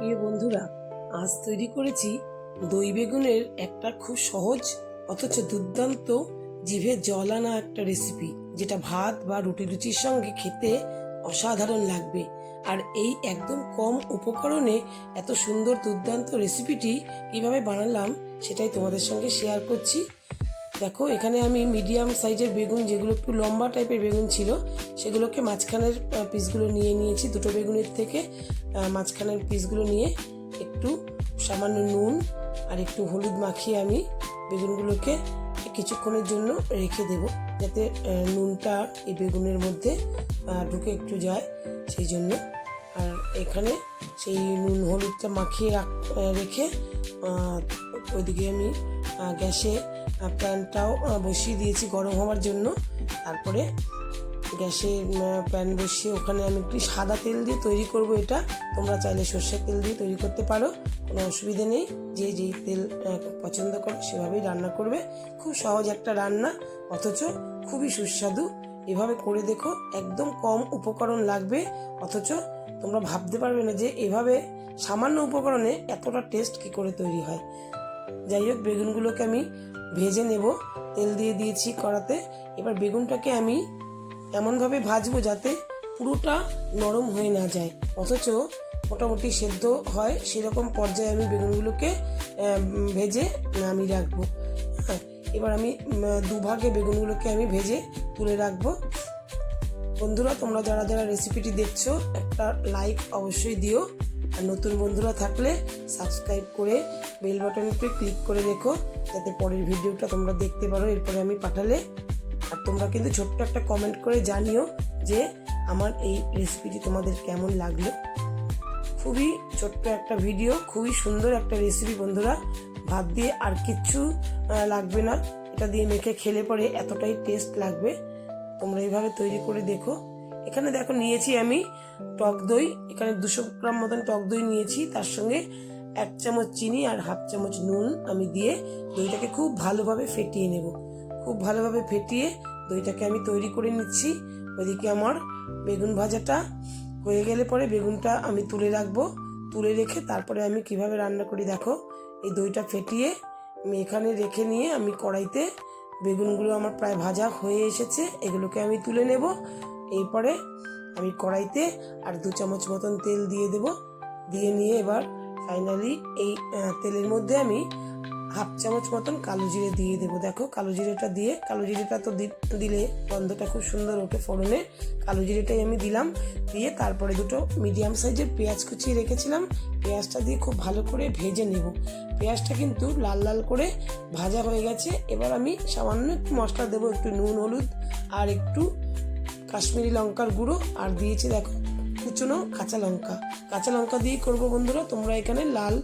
প্রিয় বন্ধুরা, আজ তৈরি করেছি দই বেগুনের একটা খুব সহজ অথচ দুর্দান্ত জিভে জল আনা একটা রেসিপি, যেটা ভাত বা রুটি লুচির সঙ্গে খেতে অসাধারণ লাগবে। আর এই একদম কম উপকরণে এত সুন্দর দুর্দান্ত রেসিপিটি কিভাবে বানালাম সেটাই তোমাদের সঙ্গে শেয়ার করছি। দেখো, এখানে আমি মিডিয়াম সাইজের বেগুন, যেগুলো একটু লম্বা টাইপের বেগুন ছিল, সেগুলোকে মাঝখানের পিসগুলো নিয়ে নিয়েছি। দুটো বেগুনের থেকে মাঝখানের পিসগুলো নিয়ে একটু সামান্য নুন আর একটু হলুদ মাখিয়ে আমি বেগুনগুলোকে কিছুক্ষণের জন্য রেখে দেব, যাতে নুনটা এই বেগুনের মধ্যে ঢুকে একটু যায়, সেই জন্য। আর এখানে সেই নুন হলুদটা মাখিয়ে রেখে ওইদিকে আমি গ্যাসে প্যানটাও বসিয়ে দিয়েছি গরম হওয়ার জন্য। তারপরে গ্যাসে প্যান বসিয়ে ওখানে আমি একটু সাদা তেল দিয়ে তৈরি করব এটা। তোমরা চাইলে সর্ষের তেল দিয়ে তৈরি করতে পারো, কোনো অসুবিধে নেই। যে যেই তেল পছন্দ করো সেভাবেই রান্না করবে। খুব সহজ একটা রান্না, অথচ খুবই সুস্বাদু। এভাবে করে দেখো, একদম কম উপকরণ লাগবে, অথচ তোমরা ভাবতে পারবে না যে এভাবে সামান্য উপকরণে এতটা টেস্ট কি করে তৈরি হয়। যাই হোক, বেগুনগুলোকে আমি ভেজে নেব। তেল দিয়ে দিয়েছি কড়াতে। এবার বেগুনটাকে আমি এমনভাবে ভাজবো যাতে পুরোটা নরম হয়ে না যায়, অথচ মোটামুটি সেদ্ধ হয়, সেরকম পর্যায়ে আমি বেগুনগুলোকে ভেজে নামিয়ে রাখবো। হ্যাঁ, এবার আমি দুভাগে বেগুনগুলোকে আমি ভেজে তুলে রাখবো। বন্ধুরা, তোমরা যারা যারা রেসিপিটি দেখছো, একটা লাইক অবশ্যই দিও। আর নতুন বন্ধুরা থাকলে সাবস্ক্রাইব করে বেল বাটনটি ক্লিক করে রেখো, যাতে পরের ভিডিওটা তোমরা দেখতে পারো এরপরে আমি পাঠালে। আর তোমরা কিন্তু ছোট্ট একটা কমেন্ট করে জানিও যে আমার এই রেসিপিটি তোমাদের কেমন লাগলো। খুবই ছোট্ট একটা ভিডিও, খুবই সুন্দর একটা রেসিপি বন্ধুরা। ভাত দিয়ে আর কিচ্ছু লাগবে না, এটা দিয়ে মেখে খেলে পরে এতটাই টেস্ট লাগবে। তোমরা এইভাবে তৈরি করে দেখো। এখানে দেখো, নিয়েছি আমি টক দই। এখানে 200 গ্রাম মতন টক দই নিয়েছি। তার সঙ্গে 1 চামচ চিনি আর হাফ চামচ নুন আমি দিয়ে দইটাকে খুব ভালোভাবে ফেটিয়ে নেব। খুব ভালোভাবে ফেটিয়ে দইটাকে আমি তৈরি করে নিচ্ছি। ওইদিকে আমার বেগুন ভাজাটা হয়ে গেলে পরে বেগুনটা আমি তুলে রাখবো। তুলে রেখে তারপরে আমি কিভাবে রান্না করি দেখো। এই দইটা ফেটিয়ে আমি এখানে রেখে নিয়ে আমি কড়াইতে, বেগুনগুলো আমার প্রায় ভাজা হয়ে এসেছে, এগুলোকে আমি তুলে নেব। এরপরে আমি কড়াইতে আর 2 চামচ মতন তেল দিয়ে দেব। দিয়ে নিয়ে এবার ফাইনালি এই তেলের মধ্যে আমি হাফ চামচ মতন কালো জিরে দিয়ে দেবো। দেখো, কালো জিরেটা দিয়ে, কালো জিরেটা তো দিলে গন্ধটা খুব সুন্দর ওঠে ফোড়নে। কালো জিরেটাই আমি দিলাম। দিয়ে তারপরে দুটো মিডিয়াম সাইজের পেঁয়াজ কুচিয়ে রেখেছিলাম, পেঁয়াজটা দিয়ে খুব ভালো করে ভেজে নেব। পেঁয়াজটা কিন্তু লাল লাল করে ভাজা হয়ে গেছে। এবার আমি সামান্য একটু মশলা দেবো, একটু নুন হলুদ আর একটু কাশ্মীরি লঙ্কার গুঁড়ো, আর দিয়েছি দেখো কুচনো কাঁচা লঙ্কা। কাঁচা লঙ্কা দিয়ে করবো বন্ধুরা, তোমরা এখানে লাল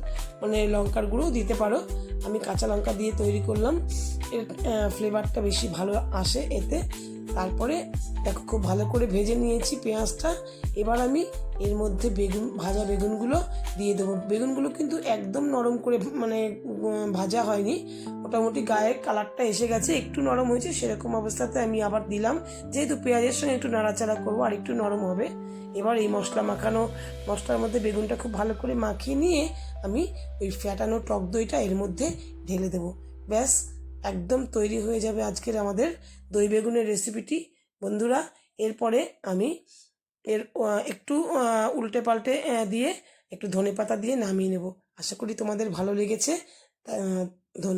লঙ্কার গুঁড়ো দিতে পারো। আমি কাঁচা লঙ্কা দিয়ে তৈরি করলাম, এর ফ্লেভারটা বেশি ভালো আসে এতে। তারপরে দেখো, খুব ভালো করে ভেজে নিয়েছি পেঁয়াজটা। এবার আমি এর মধ্যে ভাজা বেগুনগুলো দিয়ে দেবো। বেগুনগুলো কিন্তু একদম নরম করে ভাজা হয়নি, মোটামুটি গায়ে কালারটা এসে গেছে, একটু নরম হয়েছে, সেরকম অবস্থাতে আমি আবার দিলাম। যেহেতু পেঁয়াজের সঙ্গে একটু নাড়াচাড়া করবো, আর একটু নরম হবে। এবার এই মশলার মধ্যে বেগুনটা খুব ভালো করে মাখিয়ে নিয়ে আমি ওই ফ্যাটানো টক দইটা এর মধ্যে ঢেলে দেবো। ব্যাস, একদম তৈরি হয়ে যাবে আজকের আমাদের দই বেগুনের রেসিপিটি বন্ধুরা। এরপরে আমি একটু উল্টে পাল্টে দিয়ে একটু ধনেপাতা দিয়ে নামিয়ে নেব। আশা করি তোমাদের ভালো লেগেছে। ধন্যবাদ।